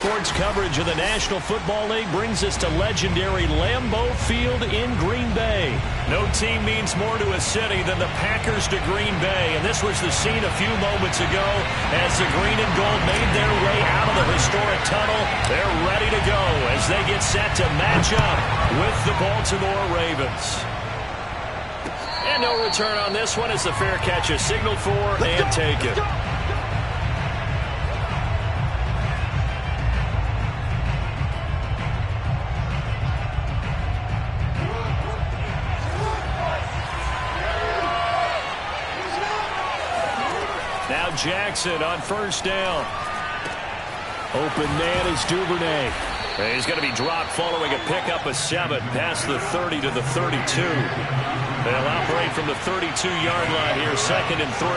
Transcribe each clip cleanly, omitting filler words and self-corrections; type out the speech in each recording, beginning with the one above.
Sports coverage of the National Football League brings us to legendary Lambeau Field in Green Bay. No team means more to a city than the Packers to Green Bay, and this was the scene a few moments ago as the green and gold made their way out of the historic tunnel. They're ready to go as they get set to match up with the Baltimore Ravens. And no return on this one as the fair catch is signaled for and taken. Now Jackson on first down. Open man is Duvernay. He's going to be dropped following a pickup of 7 past the 30 to the 32. They'll operate from the 32-yard line here, 2nd and 3.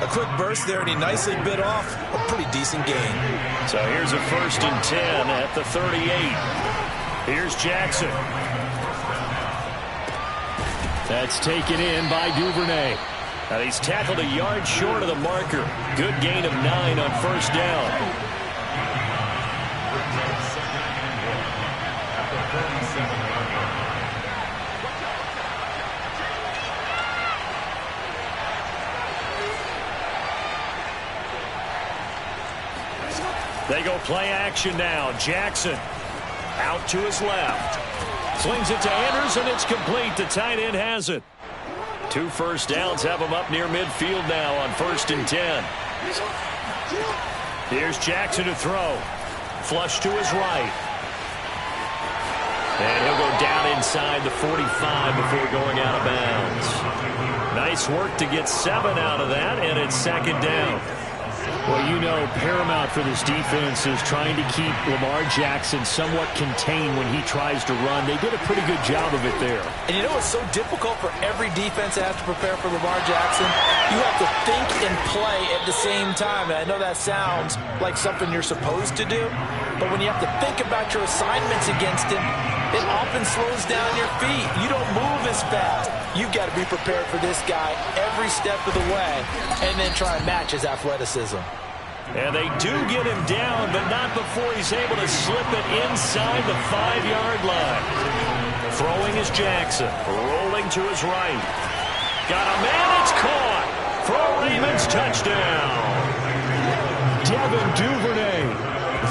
A quick burst there, and he nicely bit off a pretty decent gain. So here's a 1st and 10 at the 38. Here's Jackson. That's taken in by Duvernay. And he's tackled a yard short of the marker. Good gain of 9 on first down. They go play action now. Jackson out to his left. Slings it to Anders, and it's complete. The tight end has it. 2 first downs have him up near midfield now on 1st and 10. Here's Jackson to throw. Flush to his right. And he'll go down inside the 45 before going out of bounds. Nice work to get 7 out of that, and it's 2nd down. Well, you know, paramount for this defense is trying to keep Lamar Jackson somewhat contained when he tries to run. They did a pretty good job of it there. And you know it's so difficult for every defense to have to prepare for Lamar Jackson? You have to think and play at the same time. And I know that sounds like something you're supposed to do, but when you have to think about your assignments against him, it often slows down your feet. You don't move as fast. You've got to be prepared for this guy every step of the way and then try and match his athleticism. And they do get him down, but not before he's able to slip it inside the 5-yard line. Throwing is Jackson. Rolling to his right. Got a man. It's caught for a Ravens touchdown. Devin Duvernay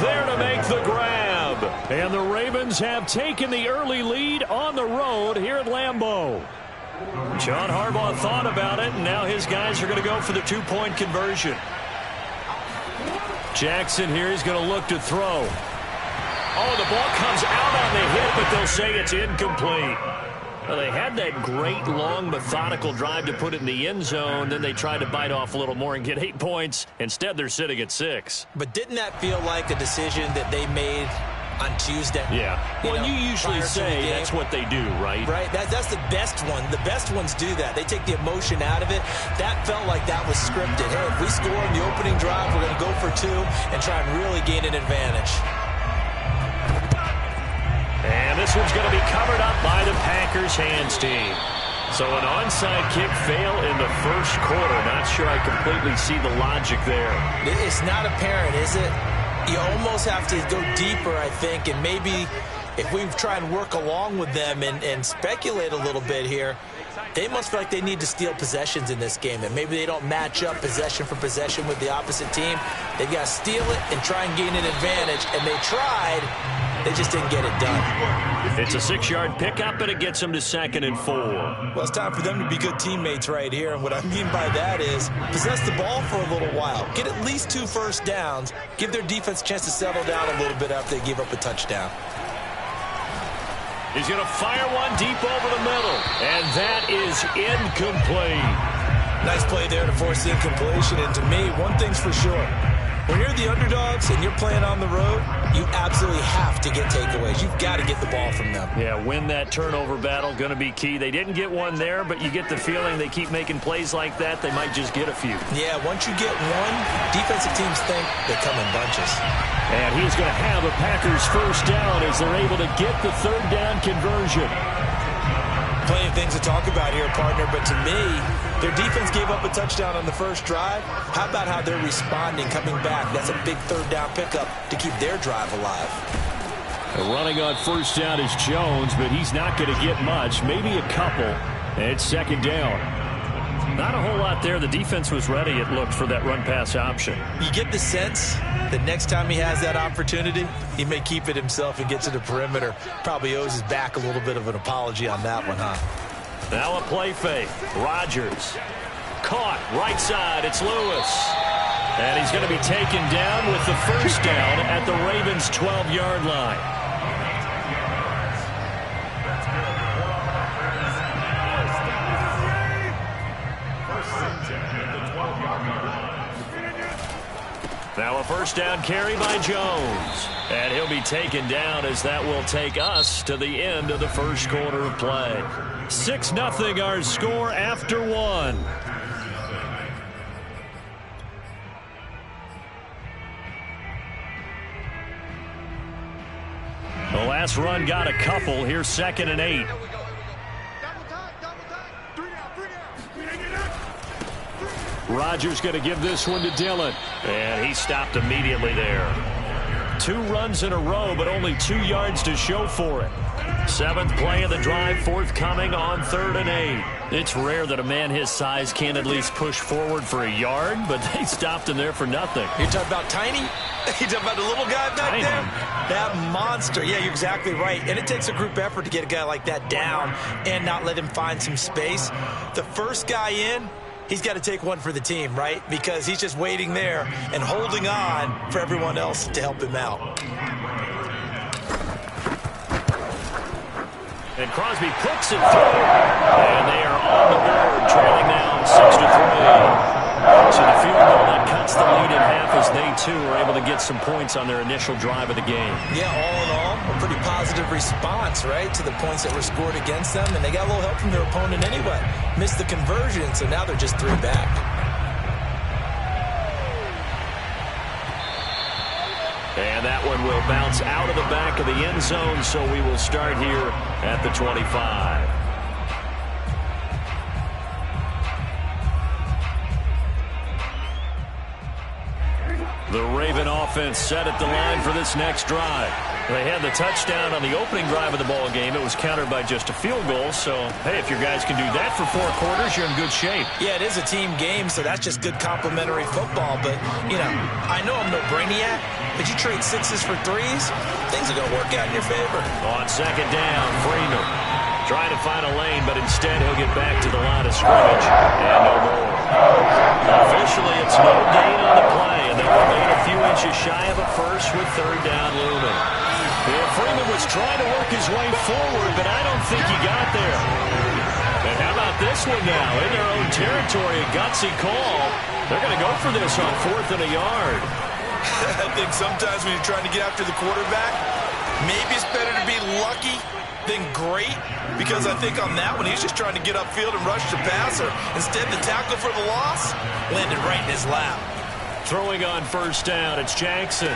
there to make the grab. And the Ravens have taken the early lead on the road here at Lambeau. John Harbaugh thought about it, and now his guys are going to go for the 2-point conversion. Jackson here is going to look to throw. Oh, the ball comes out on the hit, but they'll say it's incomplete. Well, they had that great, long, methodical drive to put it in the end zone. Then they tried to bite off a little more and get 8 points. Instead, they're sitting at 6. But didn't that feel like a decision that they made on Tuesday? Yeah. Well, you usually say that's what they do, right? Right. That's the best one. The best ones do that. They take the emotion out of it. That felt like that was scripted. Hey, if we score in the opening drive, we're going to go for 2 and try and really gain an advantage. And this one's going to be covered up by the Packers hands team. So an onside kick fail in the first quarter. Not sure I completely see the logic there. It's not apparent, is it? You almost have to go deeper, I think, and maybe if we try and work along with them and speculate a little bit here, they must feel like they need to steal possessions in this game, that maybe they don't match up possession for possession with the opposite team. They've got to steal it and try and gain an advantage, and they tried. They just didn't get it done. It's a 6-yard pickup, and it gets them to 2nd and 4. Well, it's time for them to be good teammates right here, and what I mean by that is possess the ball for a little while. Get at least 2 first downs. Give their defense a chance to settle down a little bit after they give up a touchdown. He's going to fire one deep over the middle, and that is incomplete. Nice play there to force the incompletion, and to me, one thing's for sure. When you're the underdogs and you're playing on the road, you absolutely have to get takeaways. You've got to get the ball from them. Yeah, win that turnover battle, going to be key. They didn't get one there, but you get the feeling they keep making plays like that, they might just get a few. Yeah, once you get one, defensive teams think they come in bunches. And he's going to have a Packers first down as they're able to get the 3rd down conversion. Playing of things to talk about here, partner, but to me, their defense gave up a touchdown on the first drive. How about how they're responding, coming back? That's a big third down pickup to keep their drive alive. Running on first down is Jones, but he's not going to get much, maybe a couple. It's second down. Not a whole lot there. The defense was ready, it looked, for that run-pass option. You get the sense that next time he has that opportunity, he may keep it himself and get to the perimeter. Probably owes his back a little bit of an apology on that one, huh? Now a play fake. Rodgers. Caught. Right side. It's Lewis. And he's going to be taken down with the first down at the Ravens' 12-yard line. Now a first down carry by Jones. And he'll be taken down as that will take us to the end of the first quarter of play. 6-0 our score after one. The last run got a couple. Here's 2nd and 8. Rodgers going to give this one to Dillon. And he stopped immediately there. 2 runs in a row, but only 2 yards to show for it. 7th play of the drive, forthcoming on 3rd and 8. It's rare that a man his size can't at least push forward for a yard, but they stopped him there for nothing. You're talking about tiny? You're talking about the little guy back there? That monster. Yeah, you're exactly right. And it takes a group effort to get a guy like that down and not let him find some space. The first guy in, he's got to take one for the team, right? Because he's just waiting there and holding on for everyone else to help him out. And Crosby puts it through. And they are on the board, trailing now 6-3. So the field goal that cuts the lead in half as they, too, are able to get some points on their initial drive of the game. Yeah, all in all, a pretty positive response, right, to the points that were scored against them. And they got a little help from their opponent anyway. Missed the conversion, so now they're just 3 back. And that one will bounce out of the back of the end zone, so we will start here at the 25. The Raven offense set at the line for this next drive. They had the touchdown on the opening drive of the ball game. It was countered by just a field goal. So, hey, if your guys can do that for 4 quarters, you're in good shape. Yeah, it is a team game, so that's just good complementary football. But, you know, I know I'm no brainiac, but you trade 6s for 3s, things are going to work out in your favor. On 2nd down, Freeman trying to find a lane, but instead he'll get back to the line of scrimmage. And no more. Officially, it's no gain on the play, and they'll remain a few inches shy of a first with 3rd down looming. Yeah, Freeman was trying to work his way forward, but I don't think he got there. And how about this one now? In their own territory, a gutsy call. They're going to go for this on 4th and a yard. I think sometimes when you're trying to get after the quarterback, maybe it's better to be lucky than great, because I think on that one, he's just trying to get upfield and rush the passer. Instead, the tackle for the loss landed right in his lap. Throwing on 1st down, it's Jackson.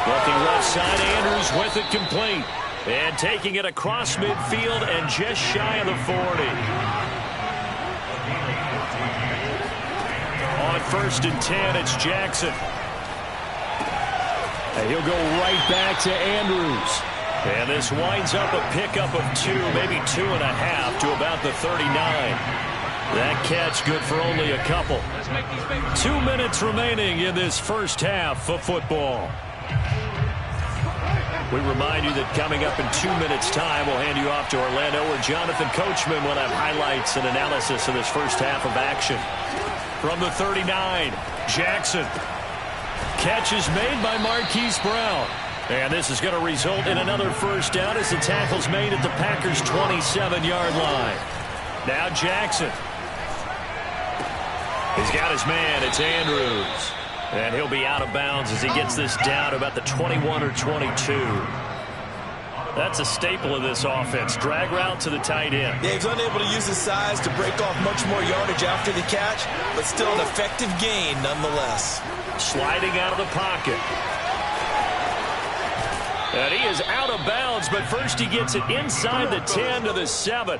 Looking left side, Andrews with it complete. And taking it across midfield and just shy of the 40. On 1st and 10, it's Jackson. And he'll go right back to Andrews. And this winds up a pickup of 2, maybe 2.5 to about the 39. That catch good for only a couple. 2 minutes remaining in this first half of football. We remind you that coming up in 2 minutes' time, we'll hand you off to Orlando, where Jonathan Coachman will have highlights and analysis of this first half of action. From the 39, Jackson. Catch is made by Marquise Brown. And this is going to result in another first down as the tackle's made at the Packers' 27-yard line. Now Jackson. He's got his man. It's Andrews. And he'll be out of bounds as he gets this down to about the 21 or 22. That's a staple of this offense. Drag route to the tight end. Yeah, he's unable to use his size to break off much more yardage after the catch, but still an effective gain nonetheless. Sliding out of the pocket. And he is out of bounds, but first he gets it inside the 10 to the 7.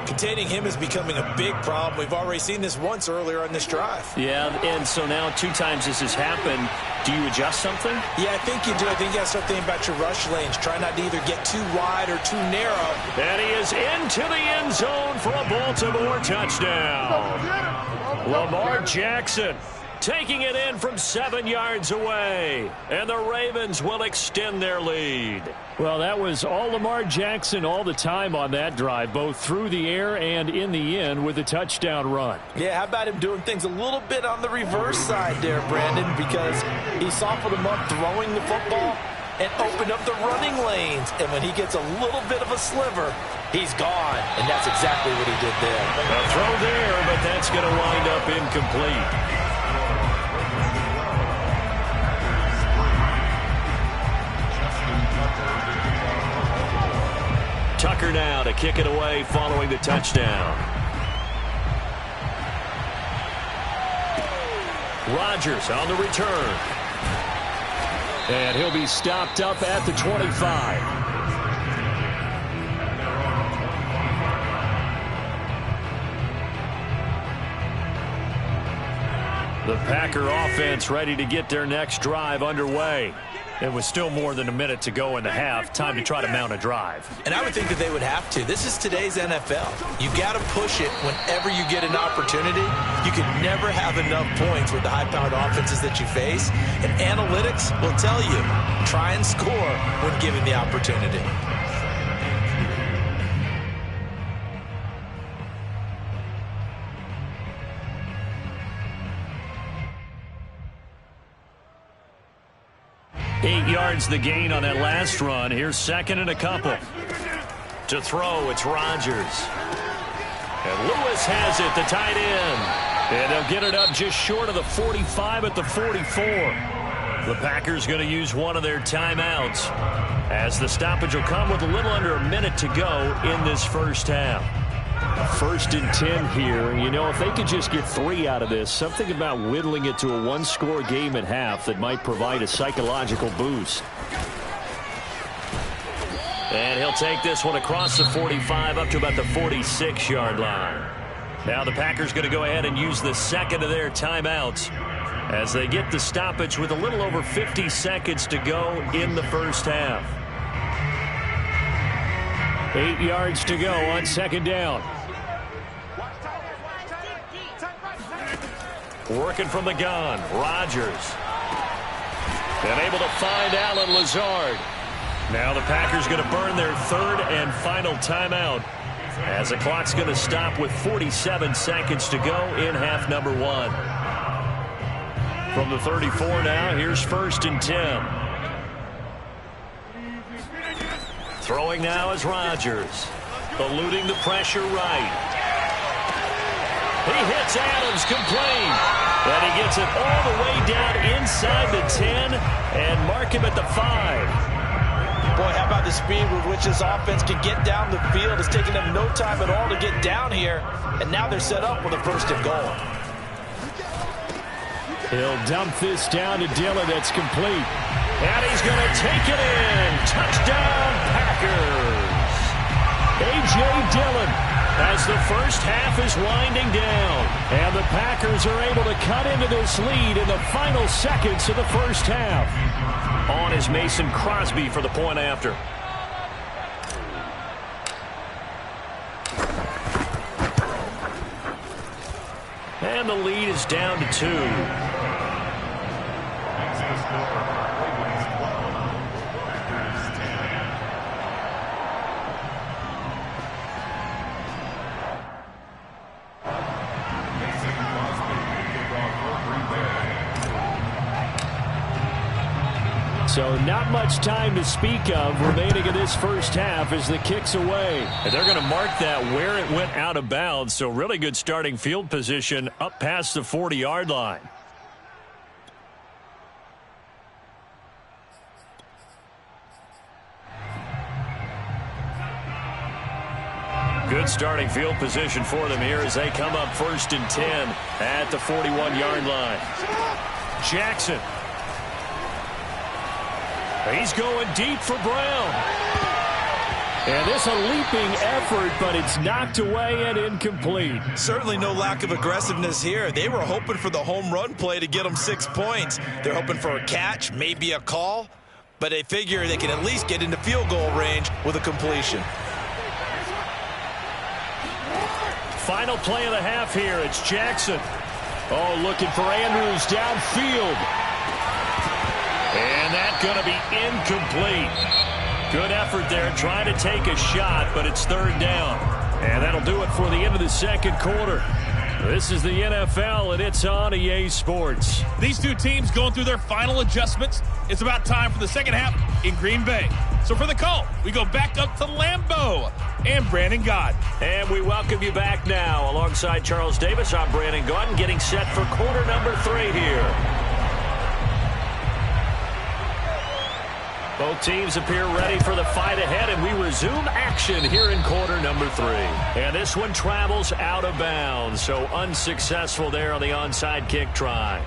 Containing him is becoming a big problem. We've already seen this once earlier on this drive. Yeah, and so now 2 times this has happened. Do you adjust something? Yeah, I think you do. I think you got to start thinking about your rush lanes. Try not to either get too wide or too narrow. And he is into the end zone for a Baltimore touchdown. Lamar Jackson taking it in from 7 yards away. And the Ravens will extend their lead. Well, that was all Lamar Jackson all the time on that drive, both through the air and in the end with a touchdown run. Yeah, how about him doing things a little bit on the reverse side there, Brandon, because he softened him up throwing the football and opened up the running lanes. And when he gets a little bit of a sliver, he's gone. And that's exactly what he did there. A throw there, but that's going to wind up incomplete. Tucker now to kick it away following the touchdown. Rodgers on the return. And he'll be stopped up at the 25. The Packer offense ready to get their next drive underway. It was still more than a minute to go in the half. Time to try to mount a drive. And I would think that they would have to. This is today's NFL. You got to push it whenever you get an opportunity. You can never have enough points with the high-powered offenses that you face. And analytics will tell you, try and score when given the opportunity. Eight yards the gain on that last run. Here's second and a couple. To throw, it's Rodgers. And Lewis has it, the tight end. And they'll get it up just short of the 45 at the 44. The Packers going to use one of their timeouts, as the stoppage will come with a little under a minute to go in this first half. First and 10 here. You know, if they could just get 3 out of this, something about whittling it to a one-score game at half that might provide a psychological boost. And he'll take this one across the 45 up to about the 46-yard line. Now the Packers going to go ahead and use the second of their timeouts as they get the stoppage with a little over 50 seconds to go in the first half. 8 yards to go on second down. Working from the gun, Rodgers. And able to find Allen Lazard. Now the Packers going to burn their third and final timeout, as the clock's going to stop with 47 seconds to go in half number 1. From the 34 now, here's first and 10. Throwing now is Rodgers. Eluding the pressure right. He hits Adams complete. And he gets it all the way down inside the 10 and mark him at the 5. Boy, how about the speed with which this offense can get down the field? It's taken them no time at all to get down here. And now they're set up with a first and goal. He'll dump this down to Dillon. That's complete. And he's going to take it in. Touchdown, Packers. A.J. Dillon, as the first half is winding down. And the Packers are able to cut into this lead in the final seconds of the first half. On is Mason Crosby for the point after. And the lead is down to 2. So not much time to speak of remaining in this first half as the kick's away. And they're going to mark that where it went out of bounds. So really good starting field position up past the 40-yard line. Good starting field position for them here as they come up first and 10 at the 41-yard line. Jackson. He's going deep for Brown. And this a leaping effort, but it's knocked away and incomplete. Certainly no lack of aggressiveness here. They were hoping for the home run play to get them 6 points. They're hoping for a catch, maybe a call, but they figure they can at least get into field goal range with a completion. Final play of the half here. It's Jackson. Oh, looking for Andrews downfield. And that's going to be incomplete. Good effort there, trying to take a shot, but it's third down. And that'll do it for the end of the second quarter. This is the NFL, and it's on EA Sports. These two teams going through their final adjustments. It's about time for the second half in Green Bay. So for the call, we go back up to Lambeau and Brandon Gott. And we welcome you back now. Alongside Charles Davis, I'm Brandon Gott, getting set for quarter number 3 here. Both teams appear ready for the fight ahead, and we resume action here in quarter number 3. And this one travels out of bounds, so unsuccessful there on the onside kick try.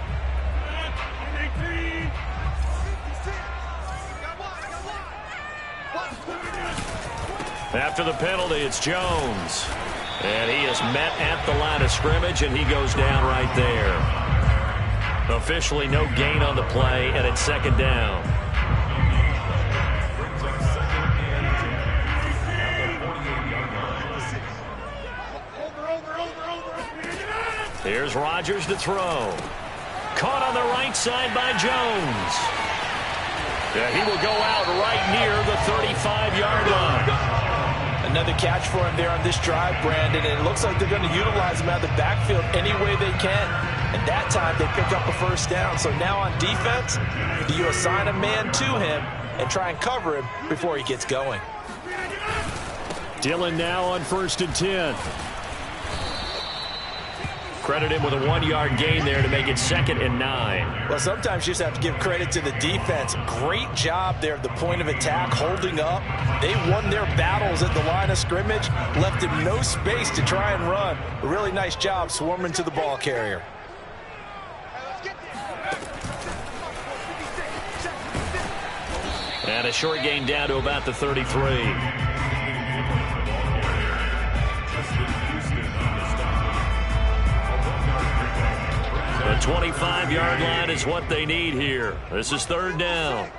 After the penalty, it's Jones. And he is met at the line of scrimmage, and he goes down right there. Officially no gain on the play, and it's second down. Here's Rodgers to throw. Caught on the right side by Jones. Yeah, he will go out right near the 35-yard line. Another catch for him there on this drive, Brandon, and it looks like they're going to utilize him out of the backfield any way they can. And that time they pick up a first down. So now on defense, do you assign a man to him and try and cover him before he gets going? Dillon now on 1st and 10. Credit him with a 1-yard gain there to make it 2nd and 9. Well, sometimes you just have to give credit to the defense. Great job there at the point of attack, holding up. They won their battles at the line of scrimmage, left him no space to try and run. A really nice job swarming to the ball carrier. And a short gain down to about the 33. The 25-yard line is what they need here. This is third down.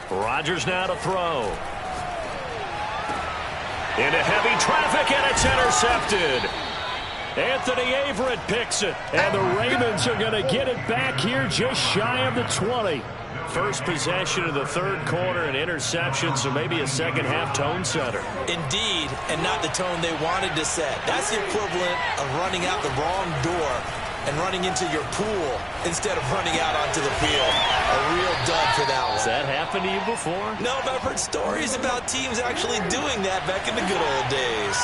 Rodgers now to throw. Into heavy traffic, and it's intercepted. Anthony Averett picks it, and the Ravens are going to get it back here just shy of the 20. First possession of the third quarter, an interception, so maybe a second-half tone setter. Indeed, and not the tone they wanted to set. That's the equivalent of running out the wrong door and running into your pool instead of running out onto the field. A real dud for that one. Has that happened to you before? No, but I've heard stories about teams actually doing that back in the good old days.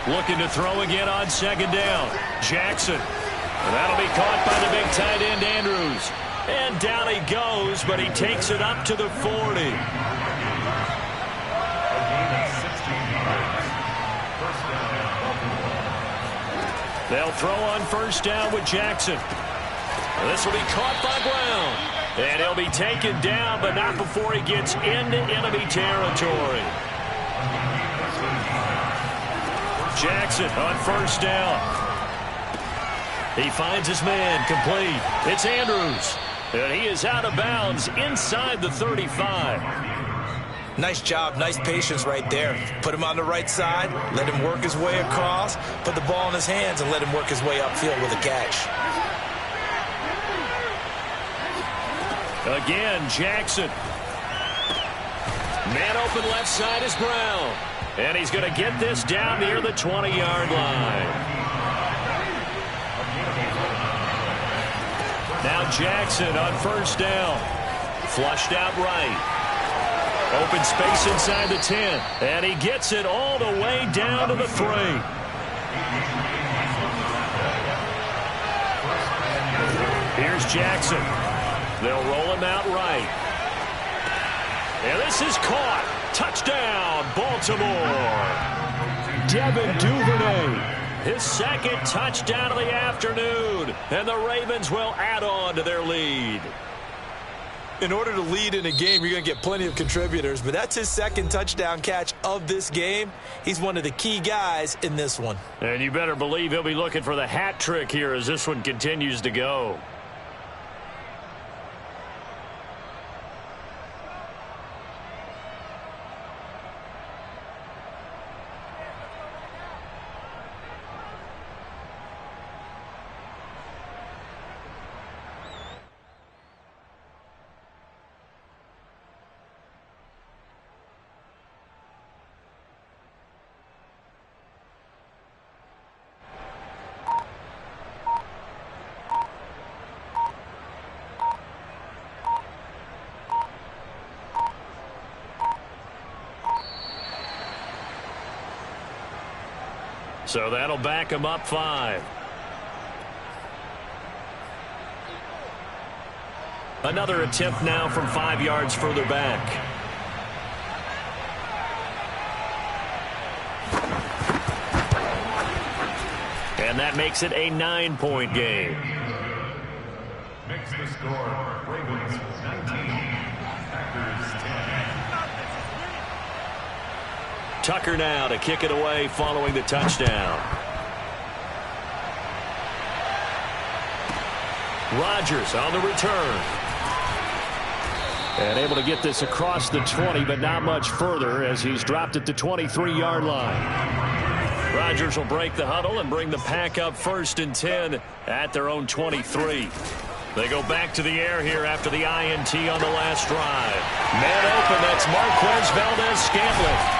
Looking to throw again on second down. Jackson. And that'll be caught by the big tight end, Andrews. And down he goes, but he takes it up to the 40. They'll throw on first down with Jackson. This will be caught by Brown. And he'll be taken down, but not before he gets into enemy territory. Jackson on first down. He finds his man, complete. It's Andrews. And he is out of bounds inside the 35. Nice job, nice patience right there. Put him on the right side, let him work his way across, put the ball in his hands, and let him work his way upfield with a catch. Again, Jackson. Man open left side is Brown. And he's going to get this down near the 20-yard line. Now Jackson on first down. Flushed out right. Open space inside the 10. And he gets it all the way down to the 3. Here's Jackson. They'll roll him out right. And this is caught. Touchdown, Baltimore. Devin Duvernay. His second touchdown of the afternoon. And the Ravens will add on to their lead. In order to lead in a game, you're going to get plenty of contributors, but that's his second touchdown catch of this game. He's one of the key guys in this one. And you better believe he'll be looking for the hat trick here as this one continues to go. So that'll back him up 5. Another attempt now from 5 yards further back. And that makes it a 9-point game. Makes the score Ravens 19, Packers 10. Tucker now to kick it away following the touchdown. Rodgers on the return. And able to get this across the 20, but not much further as he's dropped at the 23-yard line. Rodgers will break the huddle and bring the Pack up 1st and 10 at their own 23. They go back to the air here after the INT on the last drive. Man open, that's Marquez Valdez-Scantling.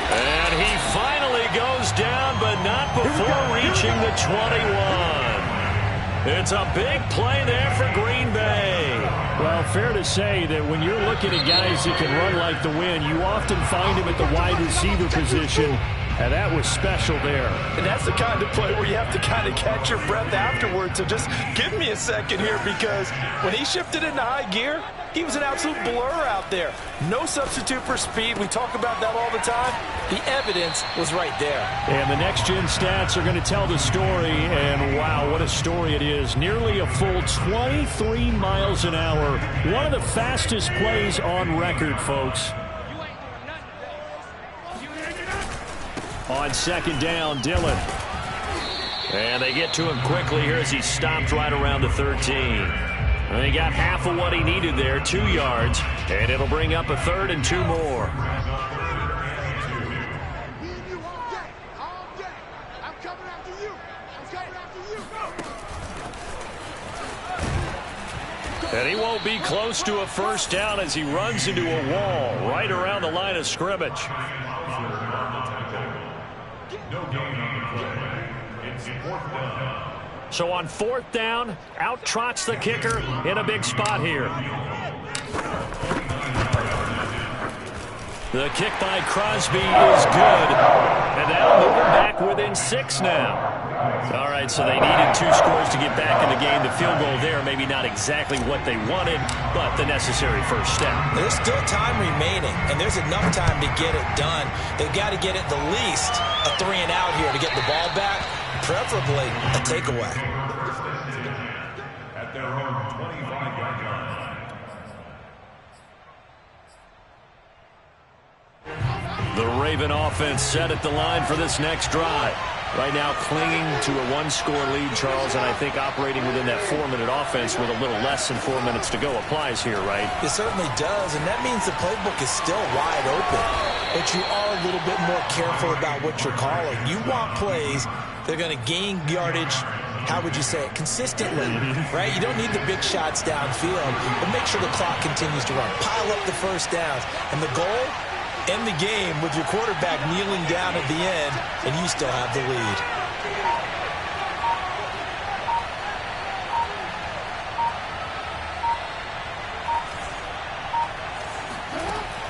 And he finally goes down, but not before reaching the 21. It's a big play there for Green Bay. Well, fair to say that when you're looking at guys that can run like the wind, you often find him at the wide receiver position. And that was special there. And that's the kind of play where you have to kind of catch your breath afterwards. So just give me a second here, because when he shifted into high gear, he was an absolute blur out there. No substitute for speed. We talk about that all the time. The evidence was right there. And the next-gen stats are going to tell the story. And, wow, what a story it is. Nearly a full 23 miles an hour. One of the fastest plays on record, folks. On 2nd down, Dillon. And they get to him quickly here as he stopped right around the 13. And he got half of what he needed there, 2 yards. And it'll bring up a 3rd and 2 more. And he won't be close to a 1st down as he runs into a wall right around the line of scrimmage. No gain on the play. It's 4th down. So on 4th down, out trots the kicker in a big spot here. The kick by Crosby is good. And that'll move him back within 6 now. All right, so they needed 2 scores to get back in the game. The field goal there, maybe not exactly what they wanted, but the necessary 1st step. There's still time remaining, and there's enough time to get it done. They've got to get at the least a 3 and out here to get the ball back, preferably a takeaway. At their own 25-yard line. The Raven offense set at the line for this next drive. Right now clinging to a 1-score lead, Charles, and I think operating within that 4-minute offense with a little less than 4 minutes to go applies here, right? It certainly does, and that means the playbook is still wide open. But you are a little bit more careful about what you're calling. You want plays that are going to gain yardage, how would you say it, consistently, right? You don't need the big shots downfield, but make sure the clock continues to run. Pile up the 1st downs, and the goal, end the game with your quarterback kneeling down at the end, and you still have the lead.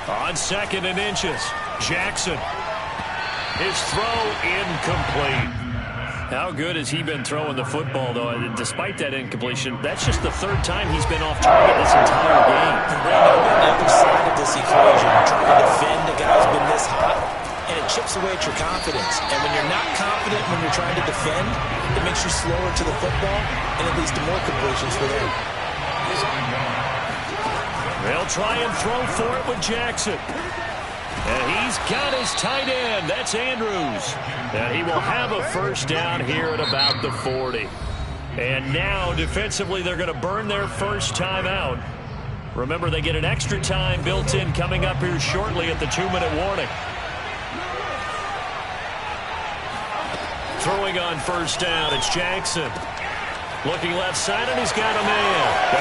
On 2nd and inches, Jackson. His throw incomplete. How good has he been throwing the football, though? Despite that incompletion, that's just the 3rd time he's been off target this entire game. And Brandon, on the other side of this equation, trying to defend a guy who's been this hot, and it chips away at your confidence. And when you're not confident when you're trying to defend, it makes you slower to the football, and it leads to more completions for them. They'll try and throw for it with Jackson. And he's got his tight end. That's Andrews. And he will have a first down here at about the 40. And now, defensively, they're going to burn their first timeout. Remember, they get an extra time built in coming up here shortly at the 2-minute warning. Throwing on first down, it's Jackson. Looking left side, and he's got a man.